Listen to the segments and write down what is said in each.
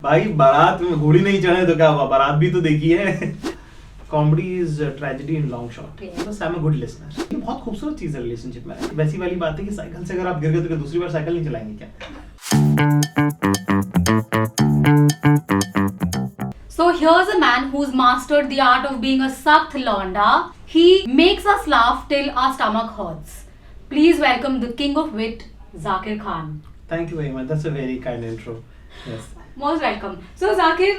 भाई बारात में घोड़ी नहीं चढ़े तो क्या हुआ, बारात भी तो देखी है। Comedy is tragedy in long shot. बस I am a good listener. ये बहुत खूबसूरत चीज है रिलेशनशिप में। वैसी वाली बात है कि साइकिल से अगर आप गिर गए तो क्या दूसरी बार साइकिल नहीं चलाएंगे क्या? So here's a man who's mastered the art of being a Sakht Londa. He makes us laugh till our stomach hurts. Please welcome the king of wit, Zakir Khan. Thank you very much. That's a very kind intro. Yes. Most welcome. So Zakir,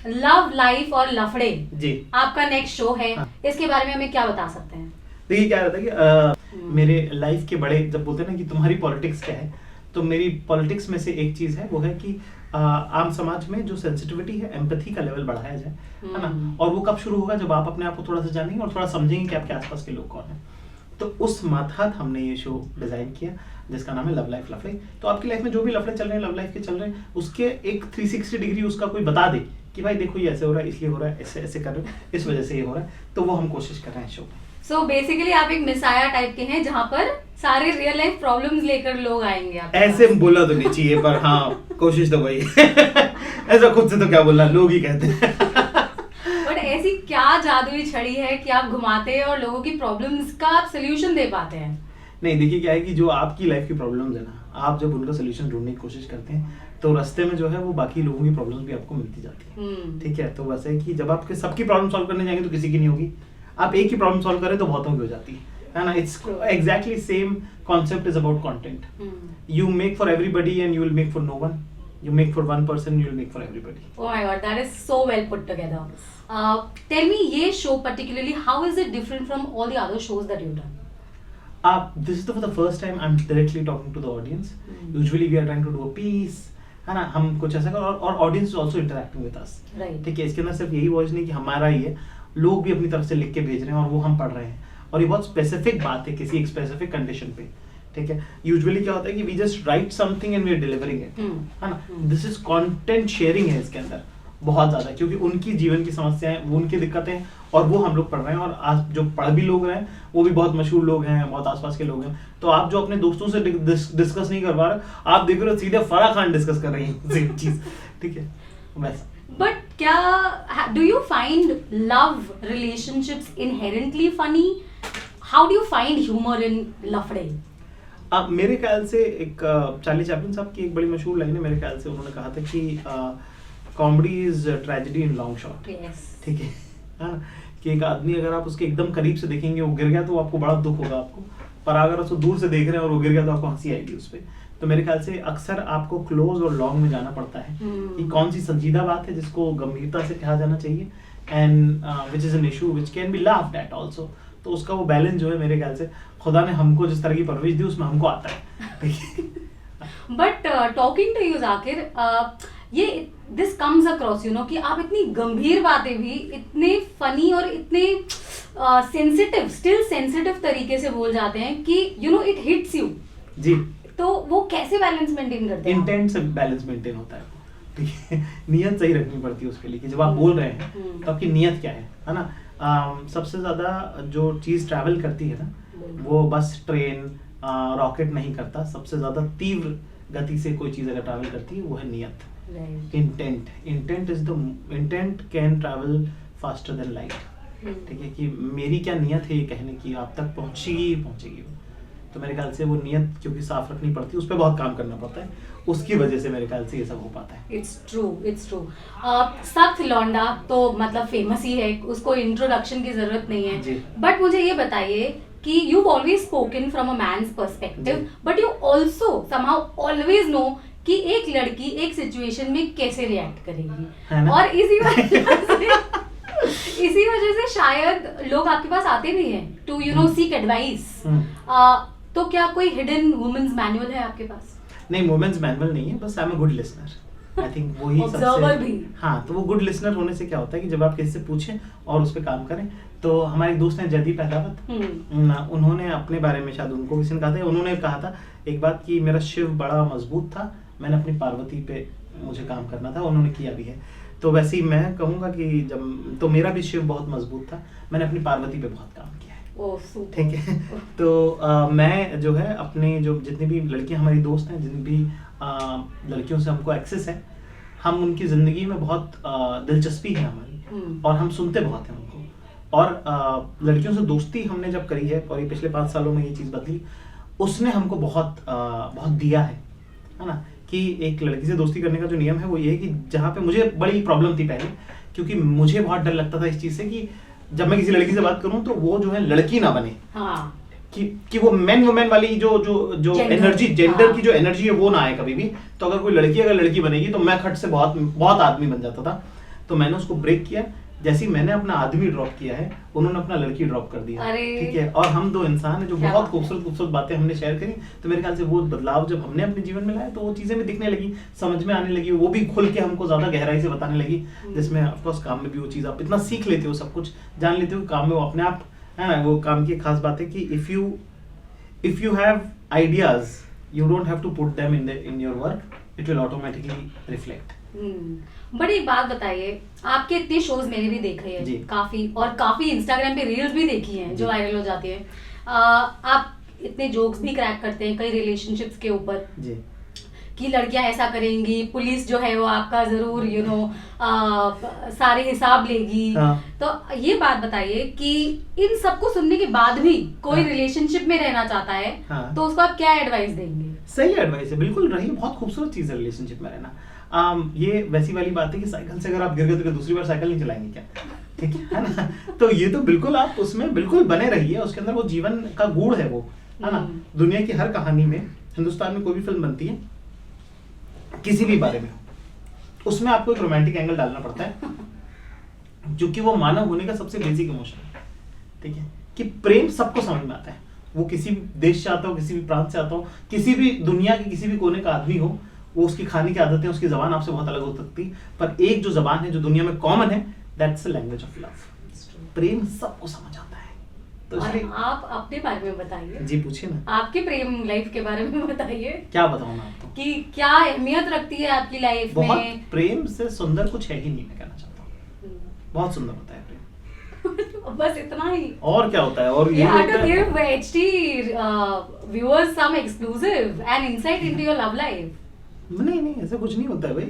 love life और लफड़े जी आपका next show है। हाँ. इसके बारे में हमें क्या बता सकते हैं? देखिए क्या रहता है कि मेरे लाइफ के बड़े जब बोलते हैं ना कि तुम्हारी पॉलिटिक्स क्या है, तो मेरी पॉलिटिक्स में से एक चीज है, वो है कि आम समाज में जो सेंसिटिविटी है, एम्पैथी का लेवल बढ़ाया जाए, है ना। और वो कब शुरू होगा? जब आप अपने आप को थोड़ा सा जानेंगे और थोड़ा समझेंगे कि आपके आसपास के लोग कौन हैं। तो उस मातहत हमने ये शो डिजाइन किया जिसका नाम है लव लाइफ लफड़े। तो आपकी लाइफ में जो भी लफड़े चल रहे हैं, लव लाइफ के चल रहे हैं, उसके एक 360 डिग्री उसका कोई बता दे कि भाई देखो ये ऐसे हो रहा है, इसलिए हो रहा है, ऐसे ऐसे कर रहे हो, इस वजह से ये हो रहा है। तो वो हम कोशिश कर रहे हैं शो में। So basically आप एक मिसाया टाइप के हैं जहाँ पर सारे रियल लाइफ प्रॉब्लम्स लेकर लोग आएंगे आपके ऐसे पास। बोला तो नहीं चाहिए, पर हाँ कोशिश तो वही। ऐसा खुद से तो क्या बोलना, लोग ही कहते हैं। बट ऐसी क्या जादुई छड़ी है कि आप घुमाते हैं और लोगों की प्रॉब्लम्स का आप सोल्यूशन दे पाते हैं? नहीं, देखिए क्या है कि जो आपकी लाइफ की प्रॉब्लम्स है ना, आप जब उनका सोल्यूशन ढूंढने की कोशिश करते हैं तो रास्ते में जो है वो बाकी लोगों की प्रॉब्लम्स भी आपको मिलती जाती है। ठीक है, तो वैसे है कि जब आप सबकी प्रॉब्लम सॉल्व करने जाएंगे तो किसी की नहीं होगी। आप एक ही प्रॉब्लम सॉल्व करें तो बहुतों की हो जाती है ना। It's exactly same concept is about content. You make for everybody and you will make for no one. You make for one person, you will make for everybody. Oh my god, that is so well put together. Tell me, ये show particularly, how is it different from all the other shows that you've done? This is for the first time I'm directly talking to the audience. Usually we are trying to do a piece, है ना, हम कुछ ऐसा कर, और audience is also interacting with us. Right. ठीक है, इसके अंदर सिर्फ यही वॉइस नहीं कि हमारा ही है, लोग भी अपनी तरफ से लिख के भेज रहे हैं और वो हम पढ़ रहे हैं। और ये बहुत स्पेसिफिक बात है किसी एक स्पेसिफिक कंडीशन पे। ठीक है, यूजुअली क्या होता है कि we just write something and we are delivering it, है ना। दिस इज कंटेंट शेयरिंग है इसके अंदर बहुत ज्यादा, क्योंकि उनकी जीवन की समस्याएं, वो उनकी दिक्कतें, और वो हम लोग पढ़ रहे हैं। और आज जो पढ़ भी लोग रहे हैं वो भी बहुत मशहूर लोग हैं, बहुत आसपास के लोग हैं। तो आप जो अपने दोस्तों से डिस्कस नहीं कर पा रहे, आप देख रहे हो सीधे फराह खान डिस्कस कर रही हैं सेम चीज। ठीक है, वैसा। But क्या do you find love relationships inherently funny? How do you find humor in लफड़े? मेरे ख्याल से एक चार्ली चैपलिन साहब की एक बड़ी मशहूर लाइन है। मेरे ख्याल से उन्होंने कहा था कि comedy is tragedy in long shot. ठीक है ना, कि एक आदमी अगर आप उसके एकदम करीब से देखेंगे, वो गिर गया तो आपको बड़ा दुख होगा आपको, पर अगर उसको दूर से देख रहे हैं और वो गिर गया तो आपको हंसी आएगी उस पर। तो मेरे ख्याल से अक्सर आपको क्लोज और लॉन्ग में जाना पड़ता है कि कौन सी संजीदा बात है जिसको गंभीरता से कहा जाना चाहिए, and which is an issue which can be laughed eight also. तो उसका वो बैलेंस जो है, मेरे ख्याल से खुदा ने हमको जिस तरह की परवरिश दी उसमें हमको आता है। But talking to you Zakir, ये this comes across you know कि आप इतनी गंभीर बातें भी इतने फनी और इतने सेंसिटिव, स्टिल सेंसिटिव तरीके से बोल जाते हैं कि you know it hits you जी। तो वो कैसे बैलेंस मेंटेन करते हैं? इंटेंट से बैलेंस मेंटेन होता है। ठीक है, नियत सही रखनी पड़ती है उसके लिए कि जब आप बोल रहे हैं तो आपकी नियत क्या है ना। सबसे ज्यादा जो चीज ट्रैवल करती है ना, वो बस ट्रेन रॉकेट नहीं करता। सबसे ज्यादा तीव्र गति से कोई चीज अगर ट्रैवल करती है वो है नियत। Intent intent can travel faster than light. ठीक है, कि मेरी क्या नियत है ये कहने की, आप तक पहुंचेगी वो। तो मेरे ख्याल से वो नियत क्योंकि साफ रखनी पड़ती है, उस पर बहुत काम करना पड़ता है, उसकी वजह से मेरे ख्याल से ये सब हो पाता है। It's true. सख्त लौंडा तो मतलब फेमस ही है, उसको इंट्रोडक्शन की जरूरत नहीं है। बट मुझे ये बताइए कि you always spoken from a man's perspective, but you also somehow always know कि एक लड़की एक सिचुएशन में कैसे रिएक्ट करेगी, और इसी वजह से शायद लोग आपके पास आते भी हैं to you know seek advice. तो क्या कोई हिडन वुमेन्स मैनुअल है आपके पास? नहीं, वुमेन्स मैनुअल नहीं है, बस I am a good listener. I think वही ऑब्जर्वर भी। हाँ, तो वो गुड लिसनर होने से क्या होता है कि जब आप किसी से पूछें और उस पर काम करें। तो हमारे दोस्त हैं जयदीप अहलावत, उन्होंने अपने बारे में, शायद उनको किसी ने कहा था, उन्होंने कहा था एक बात कि मेरा शिव बड़ा मजबूत था, मैंने अपनी पार्वती पे मुझे काम करना था, उन्होंने किया भी है। तो वैसे ही मैं कहूँगा कि जब तो मेरा भी शिव बहुत मजबूत था, मैंने अपनी पार्वती पे बहुत काम किया है। ठीक है, तो मैं जो है अपने जो जितनी भी लड़कियां हमारी दोस्त हैं, जितनी भी लड़कियों से हमको एक्सेस है, हम उनकी ज़िंदगी में बहुत दिलचस्पी है हमारी, और हम सुनते बहुत हैं उनको। और लड़कियों से दोस्ती हमने जब करी है, और ये पिछले 5 सालों में ये चीज़ बदली, उसने हमको बहुत दिया है ना। कि एक लड़की से दोस्ती करने का जो नियम है वो ये है कि जहाँ पे मुझे बड़ी प्रॉब्लम थी पहले, क्योंकि मुझे बहुत डर लगता था इस चीज़ से कि जब मैं किसी लड़की से बात करूं तो वो जो है लड़की ना बने। हाँ। कि वो मैन वुमेन वाली जो एनर्जी, जेंडर की जो एनर्जी है वो ना आए कभी भी। तो अगर कोई लड़की अगर लड़की बनेगी तो मैं खट से बहुत आदमी बन जाता था। तो मैंने उसको ब्रेक किया। जैसे ही मैंने अपना आदमी ड्रॉप किया है, उन्होंने अपना लड़की ड्रॉप कर दिया। ठीक है, और हम 2 इंसान हैं जो बहुत खूबसूरत बातें हमने शेयर करी। तो मेरे ख्याल से वो बदलाव जब हमने अपने जीवन में लाया तो वो चीज़ें भी दिखने लगी, समझ में आने लगी, वो भी खुल के हमको ज़्यादा गहराई से बताने लगी। जिसमें ऑफकोर्स काम में भी वो चीज़ आप इतना सीख लेते हो, सब कुछ जान लेते हो, काम में वो अपने आप है ना। वो काम की खास बात है कि if you have ideas, you don't have to put them in your work, it will automatically reflect. But एक बात बताइए, आपके इतने शोज मैंने भी देखे हैं काफी, और काफी इंस्टाग्राम पे रील्स भी देखी हैं जो वायरल हो जाती है। आप इतने जोक्स भी क्रैक करते हैं कई रिलेशनशिप्स के ऊपर जी, कि लड़कियां ऐसा करेंगी, पुलिस जो है वो आपका जरूर सारे हिसाब लेगी। हाँ। तो ये बात बताइए कि इन सबको सुनने के बाद भी कोई हाँ। रिलेशनशिप में रहना चाहता है, हाँ। तो उसको आप क्या एडवाइस देंगे? सही एडवाइस है, बिल्कुल रही, बहुत खूबसूरत चीज़ है रिलेशनशिप में रहना। ये वैसी वाली बात है कि साइकिल से अगर आप गिर गए तो दूसरी बार साइकिल नहीं चलाएंगे क्या? ठीक है ना। तो ये तो बिल्कुल आप उसमें बिल्कुल बने रहिए, उसके अंदर वो जीवन का गुण है वो, है ना। दुनिया की हर कहानी में, हिंदुस्तान में कोई भी फिल्म बनती है किसी भी बारे में, उसमें आपको एक रोमांटिक एंगल डालना पड़ता है, जो कि वो मानव होने का सबसे बेसिक इमोशन है। ठीक है, कि प्रेम सबको समझ में आता है, वो किसी भी देश से आता हो, किसी भी प्रांत से आता हो, किसी भी दुनिया के किसी भी कोने का आदमी हो, वो उसकी खाने की आदतें, उसकी जबान आपसे बहुत अलग हो सकती, पर एक जो जबान है जो दुनिया में कॉमन है, that's the language of love. प्रेम सबको समझ आता है। तो और आप अपने बारे में बताइए। जी पूछिए ना। आपके प्रेम लाइफ के बारे में बताइए। क्या बताऊं मैं आपको कि क्या अहमियत रखती है आपकी लाइफ में? बहुत प्रेम से सुंदर कुछ है ही नहीं, मैं कहना चाहता हूँ। बहुत सुंदर होता है प्रेम। बस इतना ही? और क्या होता है? और ये होता है give HT viewers some exclusive and insight into your love life. नहीं ऐसा कुछ नहीं होता है भाई।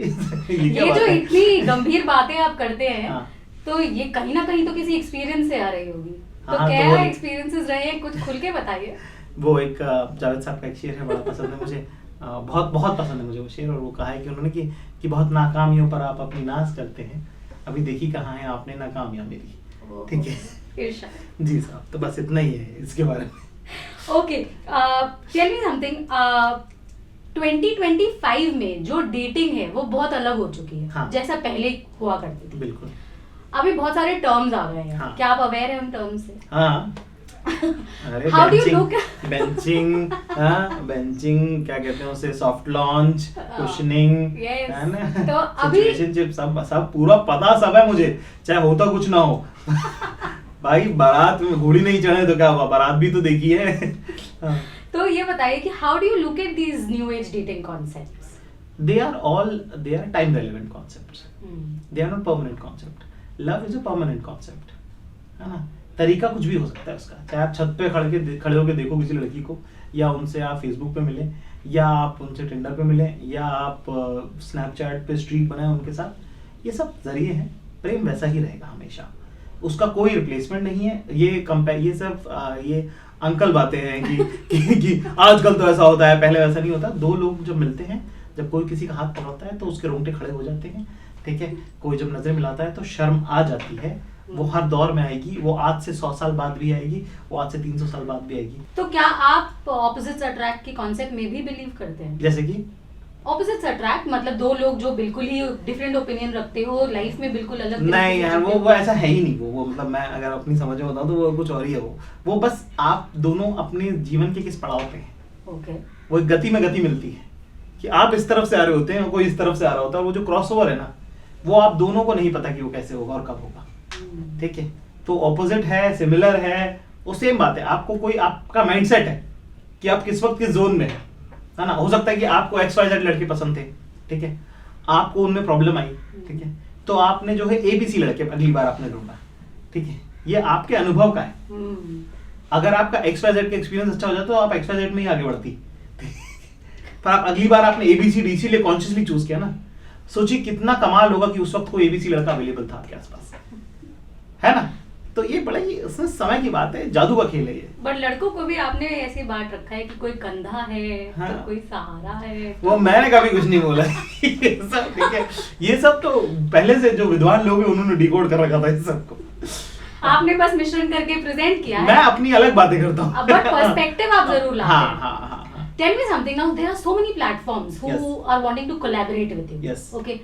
ये जो इतनी गंभीर बातें आप करते हैं, हाँ। तो ये कहीं ना कहीं तो किसी एक्सपीरियंस से आ रही होगी। तो हाँ, क्या एक्सपीरियंसेस रहे हैं, कुछ खुल के बताइए। वो एक जावेद साहब का एक शेर है, बड़ा पसंद है मुझे, बहुत पसंद है मुझे वो शेर। और वो कहा है कि उन्होंने कि बहुत नाकामियों पर आप अपनी नाज करते हैं, अभी देखी कहाँ है आपने नाकामियां मेरी। ठीक है जी साहब, तो बस इतना ही है इसके बारे में। Okay, tell me something. 2025 में जो डेटिंग है वो बहुत अलग हो चुकी है। हाँ। जैसा पहले हुआ करती थी। बिल्कुल। अभी बहुत सारे टर्म्स आ गए हैं। हाँ। क्या आप अवेयर हैं उन टर्म्स से? हाँ। अरे How do you look? Benching, benching क्या कहते हैं उसे, सॉफ्ट लॉन्च, कुशनिंग, है ना। तो अभी सिचुएशनशिप सब पूरा पता सब है मुझे, चाहे होता कुछ ना हो। भाई बारात में घोड़ी नहीं चढ़े तो क्या हुआ, बारात भी तो देखी है। तो ये बताइए कि how do you look at these new age dating concepts? They are time relevant concepts. They are not permanent concept. Love is a permanent concept. है ना। तरीका कुछ भी हो सकता है उसका, चाहे आप छत पे खड़े होकर देखो किसी लड़की को, या उनसे आप फेसबुक पे मिले, या आप उनसे टिंडर पे मिले, या आप स्नैपचैट पे स्ट्रीक बनाए उनके साथ। ये सब जरिए हैं, प्रेम वैसा ही रहेगा हमेशा, उसका कोई रिप्लेसमेंट नहीं है। ये सब ये अंकल बातें हैं कि आजकल तो ऐसा होता है, पहले वैसा नहीं होता। 2 लोग जब मिलते हैं, जब कोई किसी का हाथ पकड़ता है तो उसके रोंगटे खड़े हो जाते हैं। ठीक है, कोई जब नजर मिलाता है तो शर्म आ जाती है। वो हर दौर में आएगी, वो आज से 100 साल बाद भी आएगी, वो आज से 300 साल बाद भी आएगी। तो क्या आप ऑपोजिट्स अट्रैक्ट के कॉन्सेप्ट में भी बिलीव करते हैं? जैसे कि ऑपोजिट्स अट्रैक्ट मतलब 2 लोग जो बिल्कुल ही डिफरेंट ओपिनियन रखते हो, लाइफ में बिल्कुल अलग। नहीं यार, वो ऐसा है ही नहीं। वो मतलब मैं अगर अपनी समझ में बताऊं तो वो कुछ और ही है। वो बस आप दोनों अपने जीवन के किस पड़ाव पे हैं। ओके। वो एक गति में गति मिलती है कि आप इस तरफ से आ रहे होते हैं, कोई इस तरफ से आ रहा होता है। वो जो क्रॉसओवर है ना, वो आप दोनों को नहीं पता कि वो कैसे होगा और कब होगा। ठीक है, तो ऑपोजिट है, सिमिलर है, वो सेम बात है। आपको कोई आपका माइंडसेट है कि आप किस वक्त किस जोन में है ना। हो सकता है कि आपको XYZ लड़के पसंद थे, ठीक है, आपको उनमें प्रॉब्लम आई, ठीक है, तो आपने जो है ABC लड़के अगली बार आपने ढूंढा। ठीक है, ये आपके अनुभव का है। अगर आपका XYZ का एक्सपीरियंस अच्छा हो जाता तो आप XYZ में ही आगे बढ़ती। पर आप अगली बार आपने ABCD इसीलिए कॉन्शियसली चूज किया ना। सोचिए कितना कमाल होगा कि उस वक्त कोई एबीसी लड़का अवेलेबल था आपके आसपास, है ना। तो ये बड़ा ही उसमें समय की बात है, जादू का खेल है ये। बट लड़कों को भी आपने ऐसे बांट रखा है कि कोई कंधा है, हाँ। तो कोई सहारा है। वो मैंने कभी कुछ नहीं बोला ये सब ठीक है, ये सब तो पहले से जो विद्वान लोग हैं उन्होंने डिकोड कर रखा था इस सबको। आपने बस मिश्रण करके प्रेजेंट किया है। मैं अपनी अलग बातें करता हूँ, बट पर्सपेक्टिव आप जरूर लाते हाँ हैं। हाँ हाँ हाँ। Tell me something now. There are so many platforms who Yes. are wanting to collaborate with you. Yes. Okay.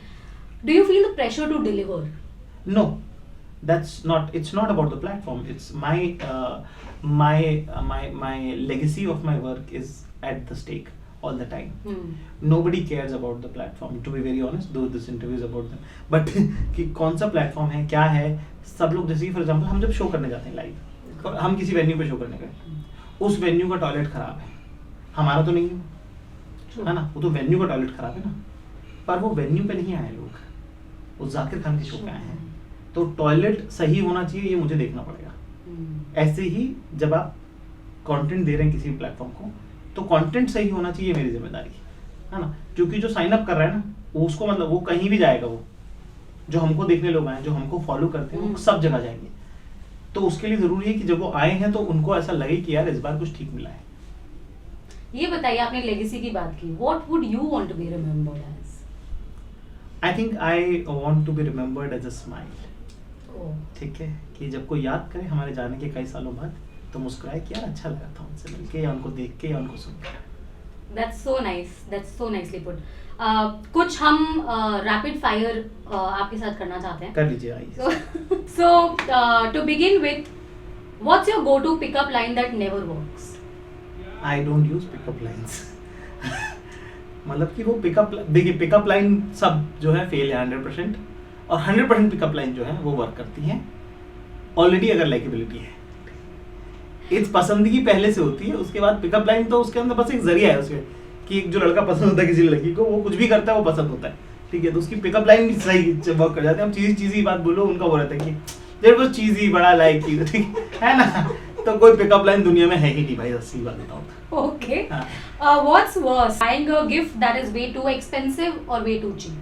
Do you feel the pressure to deliver? No, that's not. It's not about the platform. It's my legacy of my work is at the stake all the time. Nobody cares about the platform. To be very honest, though this interview is about them. But कि कौन सा platform है, क्या है, सब लोग जैसे for example हम जब शो करने जाते हैं लाइव, और हम किसी वेन्यू पे शो करने गए, उस वेन्यू का टॉयलेट खराब है, हमारा तो नहीं है ना, वो तो वेन्यू का टॉयलेट खराब है ना, पर वो वेन्यू पे नहीं आए लोग, वो जाकिर खान के शो पे आए हैं, तो टॉयलेट सही होना चाहिए, ये मुझे देखना पड़ेगा। ऐसे ही जब आप कंटेंट दे रहे हैं किसी प्लेटफॉर्म को, तो कंटेंट सही होना चाहिए, मेरी जिम्मेदारी है ना, क्योंकि जो साइन अप कर रहा है ना, वो उसको मतलब वो कहीं भी जाएगा, वो जो हमको देखने लोग आए, जो हमको फॉलो करते हैं, वो सब जगह जाएंगे। तो उसके लिए जरूरी है कि जब वो आए हैं तो उनको ऐसा लगे कि यार इस बार कुछ ठीक मिला है। ये बताइए, आपने लेगेसी की बात की, what would you want to be remembered as? I think I want to be remembered as a smile. ठीक है, कि जब कोई याद करे हमारे जाने के कई सालों बाद, तो मुस्कुराए कि यार अच्छा लगा था उनसे मिलके, या उनको देख के, या उनको सुन के। That's so nice. That's so nicely put. कुछ हम रैपिड फायर आपके साथ करना चाहते हैं। कर लीजिए, आइए। So to begin with, what's your go-to pickup line that never works? I don't use pickup lines. मतलब कि वो पिकअप, देखिए पिकअप लाइन सब जो है फेल है 100%, और 100% पिकअप लाइन जो है वो वर्क करती है ऑलरेडी, अगर लाइकेबिलिटी है। इस पसंदगी पहले से होती है, उसके बाद पिकअप लाइन तो उसके अंदर बस एक जरिया है उसके, कि एक जो लड़का पसंद होता है किसी लड़की को, वो कुछ भी करता है वो पसंद होता है, ठीक है, तो उसकी पिकअप लाइन भी सही वर्क कर जाते हैं। हम चीज़ी बात बोलो, उनका वो रहता है कि देयर वाज चीज़ी, बड़ा लाइक की, ठीक है ना, तो कोई पिकअप लाइन दुनिया में है ही नहीं भाई, असली बात बताऊं। Okay. What's worse, buying a gift that is way too expensive or way too cheap?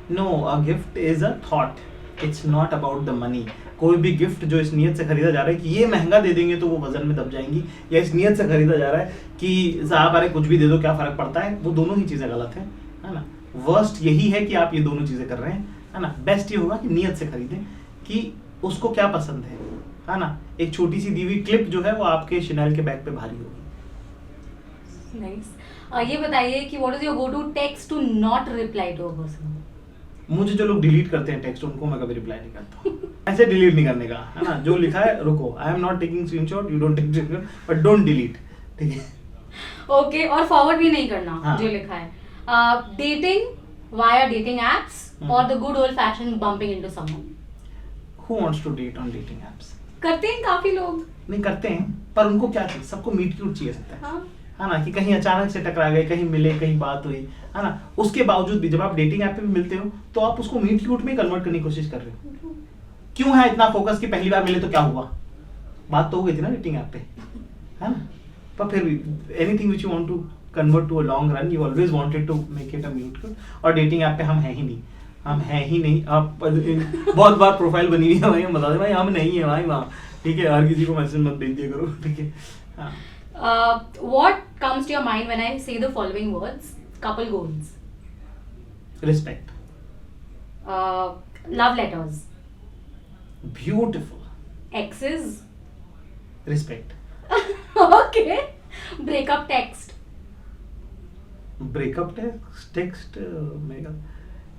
No, a gift is a thought. It's not about the money. कोई भी गिफ्ट जो इस नियत से खरीदा जा रहा है कि ये महंगा दे देंगे तो वो वजन में दब जाएंगी, या इस नियत से खरीदा जा रहा है कि साहब अरे कुछ भी दे दो क्या फर्क पड़ता है, वो दोनों ही चीजें गलत है ना। वर्स्ट यही है कि आप ये दोनों चीजें कर रहे हैं, है ना। बेस्ट ये होगा कि नियत से खरीदें कि उसको क्या पसंद है ना। एक छोटी सी दी हुई क्लिप जो है वो आपके शनेल के बैग पे भारी होगी। Nice. ये बताइए कि what is your go-to text to not reply to a person? मुझे जो लोग डिलीट करते हैं टेक्स्ट, उनको मैं कभी रिप्लाई नहीं करता हूँ। ऐसे डिलीट नहीं करने का, है ना। जो लिखा है रुको, I am not taking screenshot, you don't take screenshot, but don't delete, ठीक है। ओके, और फॉरवर्ड भी नहीं करना हाँ. जो लिखा है। डेटिंग वाया डेटिंग एप्स और the good old fashion bumping into someone? Who wants to date on dating apps? करते हैं काफी लोग। नहीं करते हैं, पर उनको क्या चाहिए, सबको मीट क्यूट चाहिए सकता है, हाँ. है ना, कि कहीं अचानक से टकरा गए, कहीं मिले, कहीं बात हुई, है ना। उसके बावजूद भी जब आप डेटिंग ऐप पे भी मिलते हो तो आप उसको मीट क्यूट में कन्वर्ट करने की कोशिश कर रहे हो। क्यों है इतना फोकस कि पहली बार मिले तो क्या हुआ, बात तो हो गई थी ना डेटिंग ऐप पे, है ना। पर फिर भी anything which you want to convert to a long run, you always wanted to make it a meet cute, और डेटिंग ऐप पे हम हैं ही नहीं, हम हैं ही नहीं। आप बहुत बार प्रोफाइल बनी हुई है भाई, हम बता दें भाई हम नहीं है भाई वहाँ, ठीक है। हर किसी को मैसेज मत भेज दिया करो, ठीक है। हाँ। What comes to your mind when I say the following words? Couple goals. Respect. Love letters. Beautiful. Exes. Respect. Okay. Breakup text. Breakup text मेरा,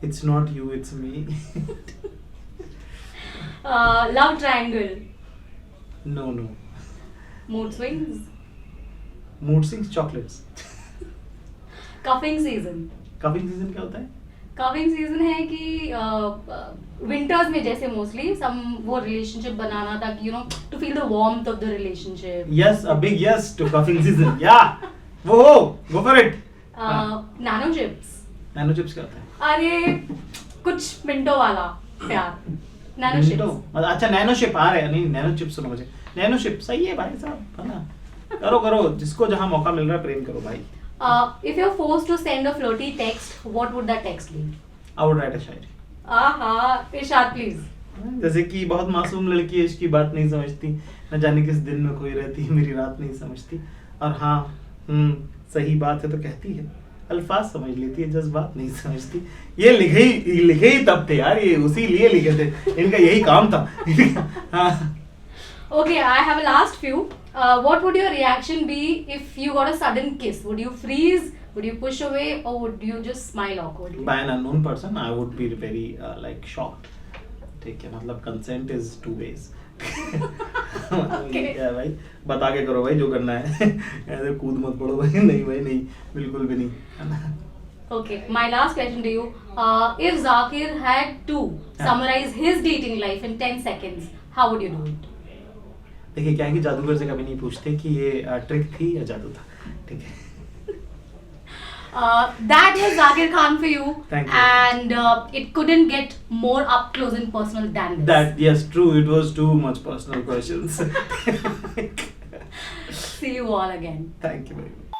it's not you, it's me. Love triangle. No. Mood swings. Mood swings, chocolates. Cuffing season. Cuffing season क्या होता है? Cuffing season है कि winters में जैसे mostly सम वो relationship बनाना ताकि you know to feel the warmth of the relationship. Yes, a big yes to cuffing season. Yeah. वो go for it. Nano chips. Nano chips क्या होता है? अरे कुछ मिनटों वाला प्यार। Nano chips. अच्छा नैनो शिप आ रहे हैं, नहीं नैनो चिप्स सुनो मुझे। नैनो शिप सही है भाई साहब, है ना। करो जिसको जहाँ मौका मिल रहा है प्रेम करो भाई। If you're forced to send a flirty text, what would that text be? I would write a shayari. आहा, इरशाद प्लीज। जैसे कि बहुत मासूम लड़की है, इसकी बात नहीं समझती, न जाने किस दिन में खोई रहती है, मेरी रात नहीं समझती, और हाँ सही बात है तो कहती है, अल्फाज समझ लेती है, जज्बात नहीं समझती। ये लिखे ही तब थे यार, ये उसी लिए लिखे थे, इनका यही काम था। हाँ। Okay, I have a last few. What would your reaction be if you got a sudden kiss? Would you freeze? Would you push away? Or would you just smile awkwardly? By an unknown person, I would be very like shocked. ठीक है, मतलब consent is two ways. Okay. भाई बता के करो भाई जो करना है, ऐसे कूद मत पड़ो भाई, नहीं भाई नहीं, बिल्कुल भी नहीं, है ना। Okay, my last question to you. If Zakir had to summarize his dating life in 10 seconds, how would you do it? देखिए क्या है कि जादूगर से कभी नहीं पूछते कि ये ट्रिक थी या जादू था, ठीक है। That was Zakir Khan for you. Thank you. And it couldn't get more up close and personal than this. That yes, true. It was too much personal questions. See you all again. Thank you very much.